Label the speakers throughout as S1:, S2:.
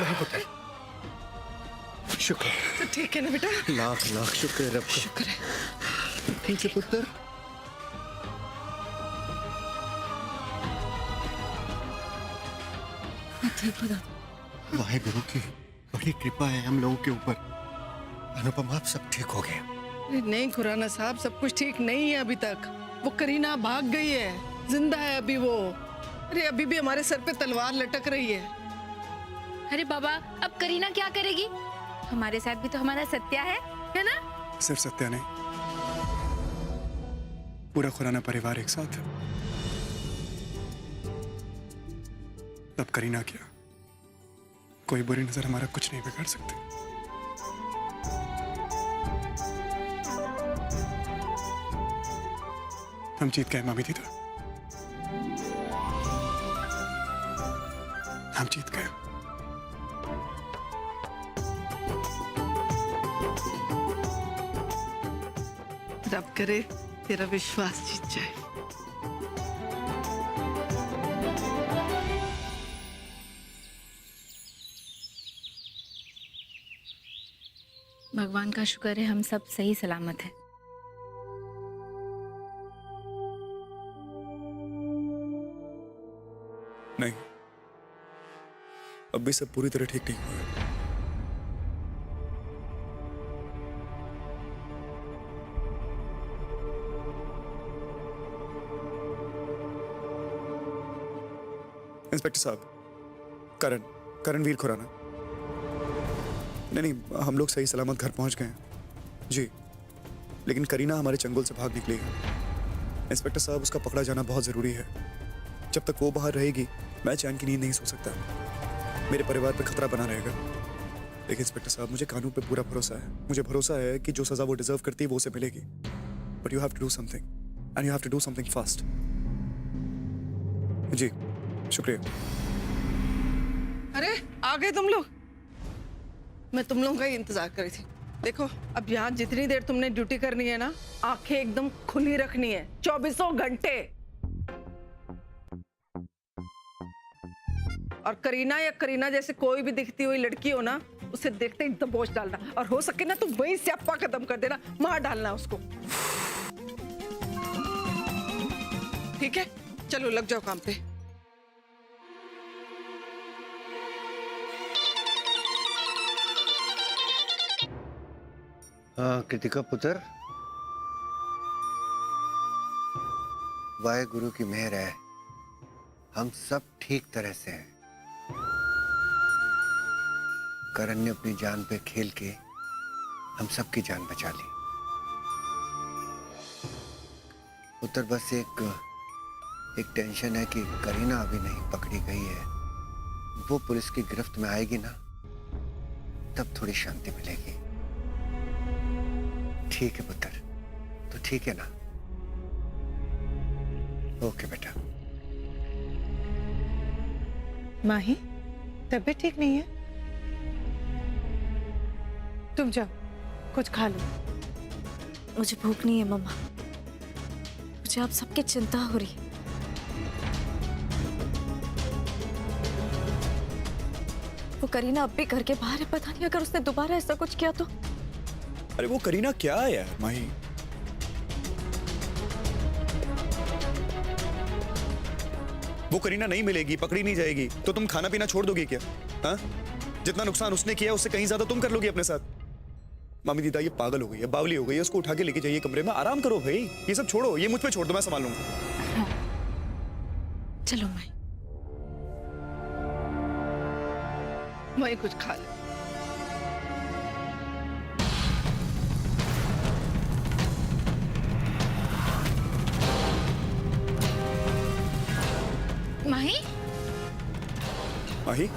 S1: नहीं पुत्र, शुक्र।
S2: तो ठीक है ना बेटा?
S1: लाख लाख शुक्र है रब का।
S2: शुक्र है।
S1: ठीक है पुत्र। वाहे गुरु की बड़ी कृपा है हम लोगों के ऊपर। अनुपम आप सब ठीक हो गए?
S2: नहीं खुराना साहब, सब कुछ ठीक नहीं है अभी तक। वो करीना भाग गई है, जिंदा है अभी वो। अरे अभी भी हमारे सर पे तलवार लटक रही है।
S3: अरे बाबा, अब करीना क्या करेगी? हमारे साथ भी तो हमारा सत्या है ना?
S4: सिर्फ सत्या नहीं, पूरा खुराना परिवार एक साथ है। तब करीना क्या, कोई बुरी नजर हमारा कुछ नहीं बिगाड़ सकती। हम जीत गए मामी दीदा, हम जीत गए।
S2: रब करे तेरा विश्वास जीत जाए।
S3: भगवान का शुक्र है हम सब सही सलामत हैं।
S4: नहीं, अब भी सब पूरी तरह ठीक नहीं हुआ। इंस्पेक्टर साहब, करणवीर खुराना। नहीं, हम लोग सही सलामत घर पहुंच गए हैं जी, लेकिन करीना हमारे चंगुल से भाग निकली है। इंस्पेक्टर साहब, उसका पकड़ा जाना बहुत जरूरी है। जब तक वो बाहर रहेगी मैं चैन की नींद नहीं सो सकता। मेरे परिवार पे खतरा बना रहेगा। लेकिन इंस्पेक्टर साहब, मुझे कानून पे पूरा भरोसा है। मुझे भरोसा है कि जो सजा वो डिजर्व करती है वो उसे मिलेगी। But you have to do something, and you have to do something fast. जी, शुक्रिया।
S2: अरे आ गए तुम लोग। मैं तुम लोगों का ही इंतजार कर रही थी। देखो, अब यहाँ जितनी देर तुमने ड्यूटी करनी है ना, आंखें एकदम खुली रखनी है, 24 घंटे। और करीना या करीना जैसे कोई भी दिखती हुई लड़की हो ना, उसे देखते ही दबोच डालना, और हो सके ना तो वहीं से अपा खत्म कर देना, मार डालना उसको। ठीक है, चलो लग जाओ काम पे।
S1: हाँ कृतिका पुत्र, वाहेगुरु की मेहर है, हम सब ठीक तरह से हैं। करण ने अपनी जान पे खेल के हम सबकी जान बचा ली। पुत्र, बस एक टेंशन है कि करीना अभी नहीं पकड़ी गई है। वो पुलिस की गिरफ्त में आएगी ना, तब थोड़ी शांति मिलेगी। ठीक है पुत्र, तो ठीक है ना? ओके बेटा।
S5: माही, तबीयत ठीक नहीं है? तुम जाओ, कुछ खा लो।
S6: मुझे भूख नहीं है मम्मा। मुझे आप सबकी चिंता हो रही है। वो करीना अब भी घर के बाहर है। पता नहीं अगर उसने दोबारा ऐसा कुछ किया तो।
S4: अरे वो करीना क्या है यार माही? वो करीना नहीं मिलेगी, पकड़ी नहीं जाएगी तो तुम खाना पीना छोड़ दोगी क्या? हाँ, जितना नुकसान उसने किया उससे कहीं ज्यादा तुम कर लोगी अपने साथ। मामी दीदा ये पागल हो गई है, बावली हो गई है, उसको उठा के लेके जाइए कमरे में, आराम करो भाई। ये सब छोड़ो, ये मुझ पे छोड़ दो, मैं संभाल लूंगा।
S6: चलो माही।
S2: मैं कुछ खा ले।
S3: माही,
S4: माही,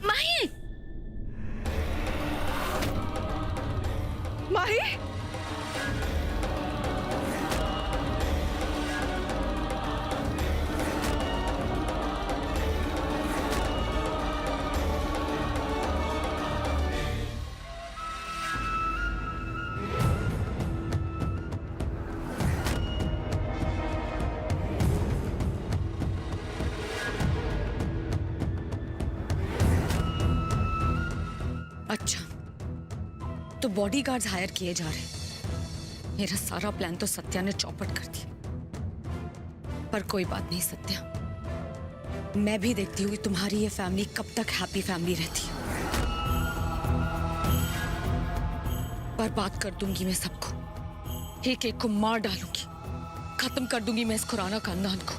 S3: माही,
S2: माही,
S6: अच्छा, तो बॉडीगार्ड्स हायर किए जा रहे हैं। मेरा सारा प्लान तो सत्या ने चौपट कर दिया। पर कोई बात नहीं सत्या, मैं भी देखती हूँ कि तुम्हारी ये फैमिली कब तक हैप्पी फैमिली रहती है। बर्बाद कर दूंगी मैं सबको, एक एक को मार डालूंगी, खत्म कर दूंगी मैं इस खुराना खानदान को।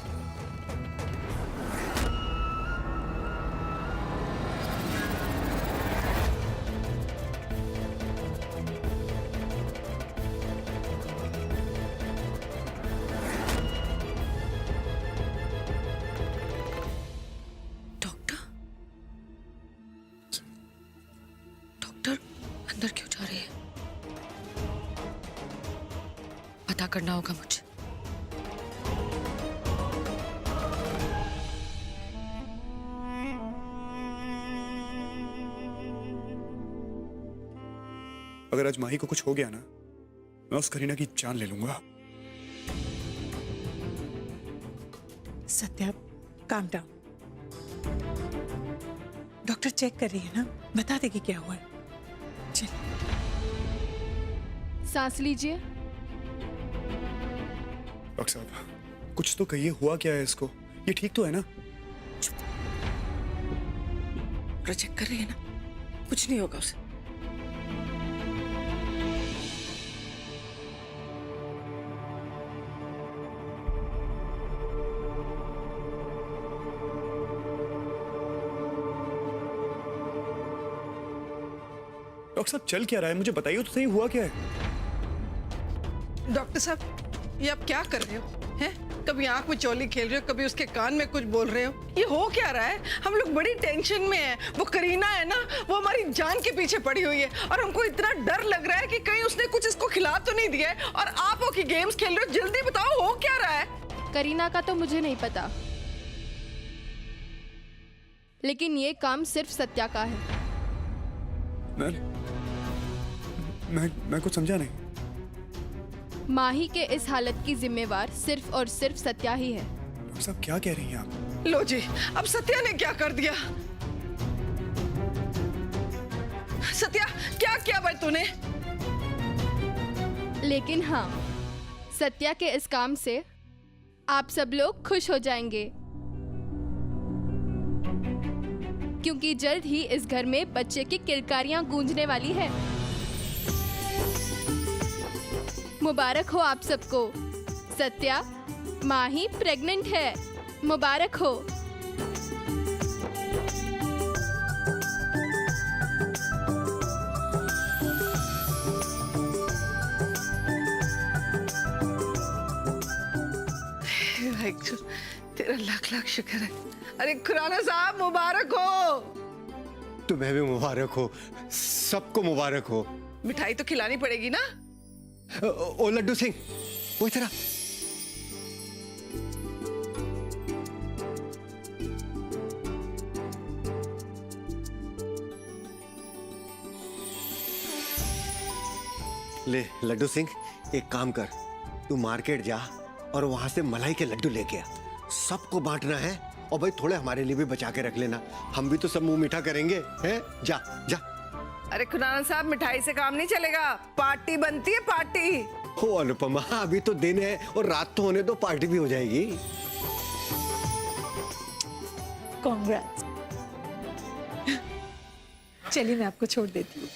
S6: डॉक्टर अंदर क्यों जा रहे हैं? पता करना होगा मुझे।
S4: अगर आज माही को कुछ हो गया ना, मैं उस करीना की जान ले लूंगा।
S5: Satya, calm down. Doctor check कर रही है ना, बता देगी क्या हुआ है। चल।
S7: सांस लीजिए।
S4: डॉक्टर साहब, कुछ तो कहिए, हुआ क्या है इसको? ये ठीक तो है ना?
S2: चेक कर रही है ना, कुछ नहीं होगा उसे।
S4: डॉक्टर साहब चल क्या रहा है, मुझे बताइए तो सही, हुआ क्या है?
S2: डॉक्टर साहब, ये आप क्या कर रहे हो? हैं? कभी आंख में चौली खेल रहे हो, कभी उसके कान में कुछ बोल रहे हो। ये हो क्या रहा है? हम लोग बड़ी टेंशन में हैं। वो करीना है ना, वो हमारी जान के पीछे पड़ी हुई है और हमको इतना डर लग रहा है कि कहीं उसने कुछ इसको खिला तो नहीं दिया है। और आप हो कि गेम्स खेल रहे हो। जल्दी बताओ, हो क्या रहा है?
S7: करीना का तो मुझे नहीं पता, लेकिन ये काम सिर्फ सत्या का है।
S4: मैं कुछ समझा नहीं।
S7: माही के इस हालत की जिम्मेवार सिर्फ और सिर्फ सत्या ही है।
S4: डॉक्टर साहब क्या कह रही हैं आप?
S2: लो जी, अब सत्या ने क्या कर दिया? सत्या, क्या किया भाई तूने?
S7: लेकिन हाँ, सत्या के इस काम से आप सब लोग खुश हो जाएंगे, क्योंकि जल्द ही इस घर में बच्चे की किलकारियां गूंजने वाली है। मुबारक हो आप सबको, सत्या माही प्रेग्नेंट है। मुबारक हो।
S2: भाई, तेरा लाख लाख शुक्र है। अरे खुराना साहब, मुबारक हो।
S1: तुम्हें भी मुबारक हो, सबको मुबारक हो।
S2: मिठाई तो खिलानी पड़ेगी ना?
S1: ओ लड्डू सिंह, वो इधर आ। ले लड्डू सिंह, एक काम कर, तू मार्केट जा और वहां से मलाई के लड्डू लेके आ। सबको बांटना है और भाई थोड़े हमारे लिए भी बचा के रख लेना, हम भी तो सब मुंह मीठा करेंगे, हैं? जा जा।
S2: अरे खुराना साहब, मिठाई से काम नहीं चलेगा, पार्टी बनती है, पार्टी।
S1: हो अनुपमा, अभी तो दिन है और रात तो होने दो, पार्टी भी हो जाएगी।
S5: कांग्रेट्स। चलिए मैं आपको छोड़ देती हूँ।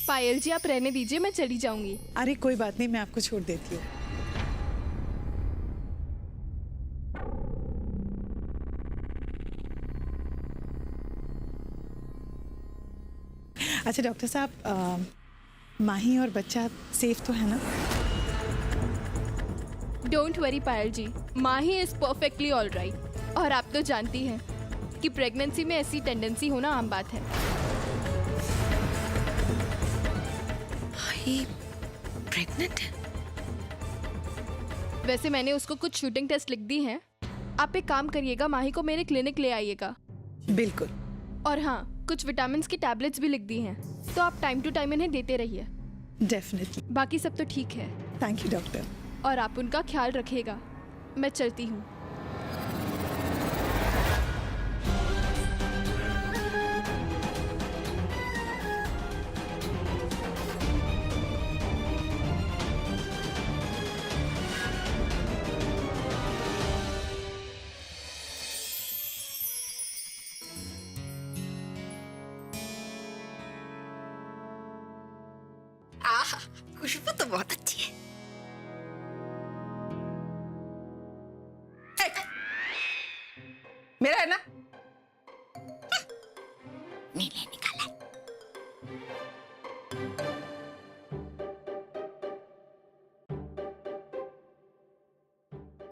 S7: पायल जी, आप रहने दीजिए, मैं चली जाऊंगी।
S5: अरे कोई बात नहीं, मैं आपको छोड़ देती हूँ। अच्छा डॉक्टर साहब, माही और बच्चा सेफ तो है ना?
S7: Don't worry Payal ji, Mahi is perfectly all right. और आप तो जानती हैं कि प्रेगनेंसी में ऐसी टेंडेंसी होना आम बात है।
S6: माही प्रेग्नेंट है?
S7: वैसे मैंने उसको कुछ शूटिंग टेस्ट लिख दी हैं। आप एक काम करिएगा, माही को मेरे क्लिनिक ले आइएगा।
S5: बिल्कुल।
S7: और हाँ, कुछ विटामिन्स की टैबलेट्स भी लिख दी हैं, तो आप टाइम टू टाइम इन्हें देते रहिए।
S5: डेफिनेटली।
S7: बाकी सब तो ठीक है।
S5: Thank you doctor.
S7: और आप उनका ख्याल रखिएगा। मैं चलती हूँ।
S6: खुशबू तो बहुत अच्छी है।
S2: मेरा है ना?
S6: नीले निकाला।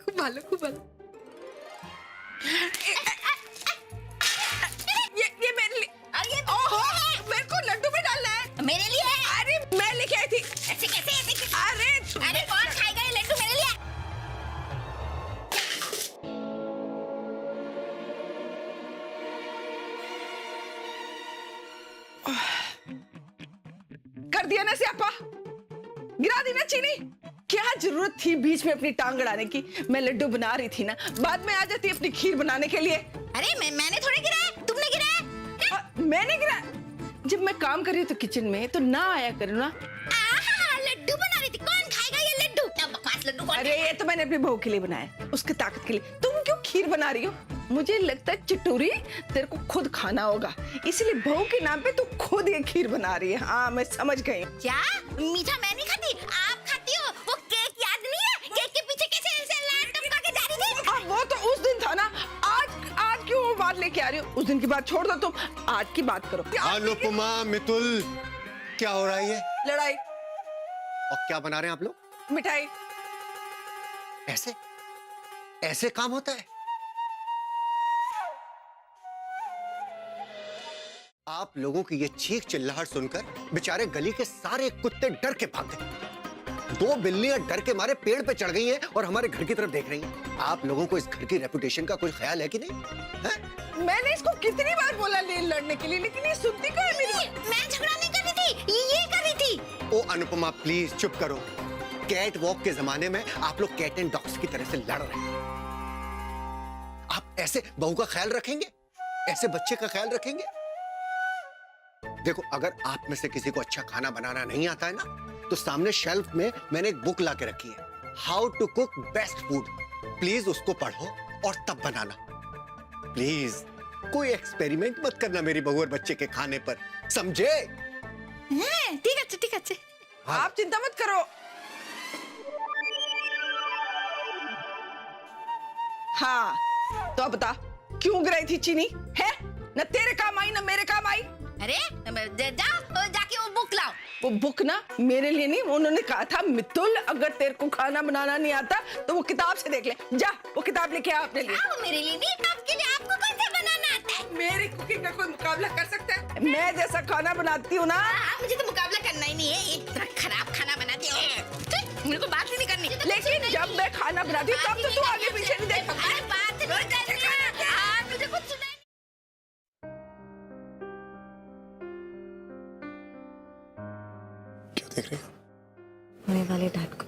S6: खूब भालो, खूब भालो।
S2: ये मेरे लिए।
S6: अरे
S2: ओहो, मेरे को लड्डू में डालना है।
S6: मेरे लिए है।
S2: अरे मैं लेके आई थी।
S6: ऐसे कैसे?
S2: अरे
S6: अरे कौन खाएगा ये लड्डू? मेरे लिए।
S2: कर दिया ना स्यापा, गिरा दी ना चीनी। क्या जरूरत थी बीच में अपनी टांग अड़ाने की? मैं लड्डू बना रही थी ना, बाद में आ जाती अपनी खीर बनाने के लिए।
S3: अरे मैंने थोड़ी गिराया, तुमने गिराया।
S2: मैंने गिरा? जब मैं काम कर रही हूँ तो किचन में, तो ना आया करूँ ना।
S3: लड्डू बना रही थी, कौन खाएगा ये लड्डू? क्या बकवास लड्डू कौन?
S2: अरे ये तो मैंने अपनी बहू के लिए बनाया, उसकी ताकत के लिए। तुम क्यों खीर बना रही हो? मुझे लगता है चिटूरी तेरे को खुद खाना होगा, इसलिए बहू के नाम पे तू खुद ये खीर बना रही है। हाँ मैं समझ गई।
S3: क्या मीठा मैं नहीं खाती, आप खाती हो। वो केक याद नहीं है? केक के पीछे कैसे ऐसे लाल टपका के जा रही थी?
S2: वो तो उस दिन था ना, आज क्यों वो बात लेके आ रही हो? उस दिन की बात छोड़ दो, तुम आज की बात करो।
S1: अनुपमा, मितुल, क्या हो रहा है ये?
S2: लड़ाई।
S1: और क्या बना रहे हैं आप लोग?
S2: मिठाई।
S1: ऐसे ऐसे काम होता है? आप लोगों की ये चीख चिल्लाहट सुनकर बेचारे गली के सारे कुत्ते डर के भाग गए। 2 बिल्लियां डर के मारे पेड़ पे चढ़ गई हैं और हमारे घर की तरफ देख रही हैं। आप लोगों को इस घर की रेपुटेशन का कोई ख्याल है कि नहीं? है?
S2: मैंने इसको कितनी बार बोला लड़ने के लिए, लेकिन ये सुनती क्यों है मेरी?
S3: मैं झगड़ा नहीं कर रही थी, ये कर रही थी।
S1: ओ अनुपमा प्लीज चुप करो। कैट वॉक के जमाने में आप लोग कैट एंड डॉग्स की तरह से लड़ रहे हैं। आप ऐसे बहू का ख्याल रखेंगे? ऐसे बच्चे का ख्याल रखेंगे? देखो, अगर आप में से किसी को अच्छा खाना बनाना नहीं आता है ना, तो सामने शेल्फ में मैंने एक बुक ला के रखी है, how to cook best food. Please उसको पढ़ो और तब बनाना। प्लीज कोई एक्सपेरिमेंट मत करना मेरी बहू और बच्चे के खाने पर, समझे?
S3: ठीक है ठीक है।
S1: हाँ।
S2: आप चिंता मत करो। हाँ तो अब बता, क्यों गिराई थी चीनी? है न तेरे काम आई न मेरे काम आई।
S3: अरे जाके वो बुक लाओ।
S2: वो बुक ना मेरे लिए नहीं, उन्होंने कहा था मितुल अगर तेरे को खाना बनाना नहीं आता तो वो किताब से देख ले। जा वो किताब लेके आ अपने लिए।
S3: वो मेरे लिए नहीं, आपके लिए। आपको कौन सा बनाना आता है?
S2: मेरी कुकिंग का कोई मुकाबला कर सकता है? मैं जैसा खाना बनाती हूँ ना।
S3: मुझे तो मुकाबला करना ही नहीं है, इतना खराब खाना बनाती हो। मेरे को बात ही नहीं करनी।
S2: लेकिन जब मैं खाना बनाती हूँ तब तो तू आगे पीछे नहीं देख सकती।
S3: अरे बात नहीं करनी है, आप मुझे कुछ सुनाई।
S4: क्यों देख रही हो?
S6: होने वाले डैड को।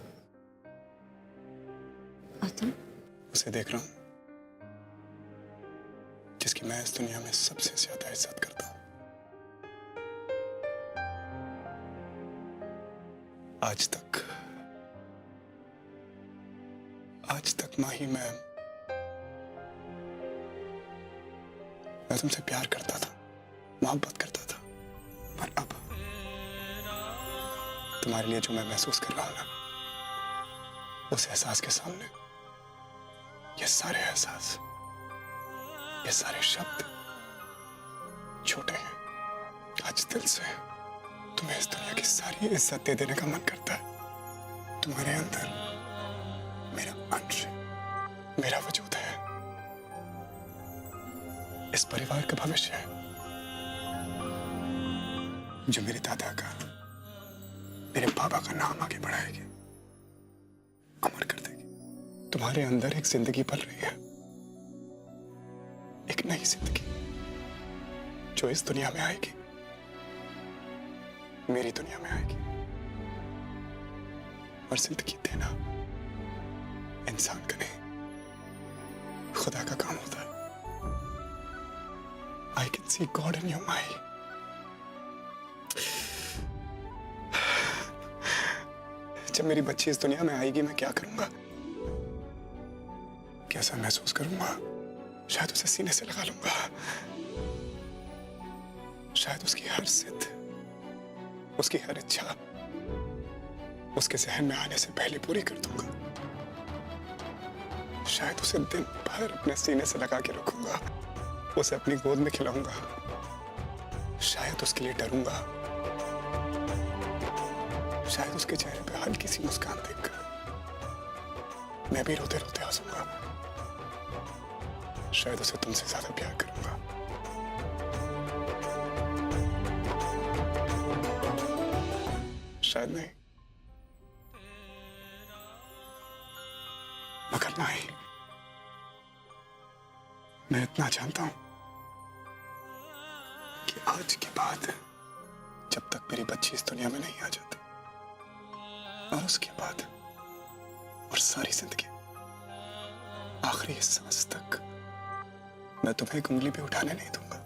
S6: और तुम?
S4: उसे देख रहा हूं जिसकी मैं इस दुनिया में सबसे ज्यादा इज्जत करता हूं। आज तक माही, मैं तुमसे प्यार करता था, मोहब्बत करता था, पर अब तुम्हारे लिए जो मैं महसूस कर रहा हूं ना, उस एहसास के सामने ये सारे एहसास, ये सारे शब्द छोटे हैं। आज दिल से तुम्हें इस दुनिया की सारी इज्जत दे देने का मन करता है। तुम्हारे अंदर मेरा अंश, मेरा वजूद है, इस परिवार का भविष्य है, जो मेरे दादा का, मेरे पापा का नाम आगे बढ़ाएगी, अमर कर देगी। तुम्हारे अंदर एक जिंदगी पल रही है, एक नई जिंदगी जो इस दुनिया में आएगी, मेरी दुनिया में आएगी। और जिंदगी देना इंसान का नहीं, खुदा का काम होता है। I can see God in your mind. जब मेरी बच्ची इस दुनिया में आएगी, मैं क्या करूंगा, कैसा महसूस करूंगा? शायद उसे सीने से लगा लूंगा, शायद उसकी हर जिद, उसकी हर इच्छा उसके जहन में आने से पहले पूरी कर दूंगा। शायद उसे दिन भर अपने सीने से लगा के रखूंगा, उसे अपनी गोद में खिलाऊंगा, शायद उसके लिए डरूंगा, शायद उसके चेहरे पे हल्की सी मुस्कान देखकर मैं भी रोते रोते हंसूंगा, शायद उसे तुमसे ज्यादा प्यार करूंगा। शायद नहीं, मगर नहीं, मैं इतना जानता हूं कि आज के बाद जब तक मेरी बच्ची इस दुनिया में नहीं आ जाती, और उसके बाद और सारी जिंदगी, आखिरी सांस तक मैं तुम्हें एक उंगली भी उठाने नहीं दूंगा।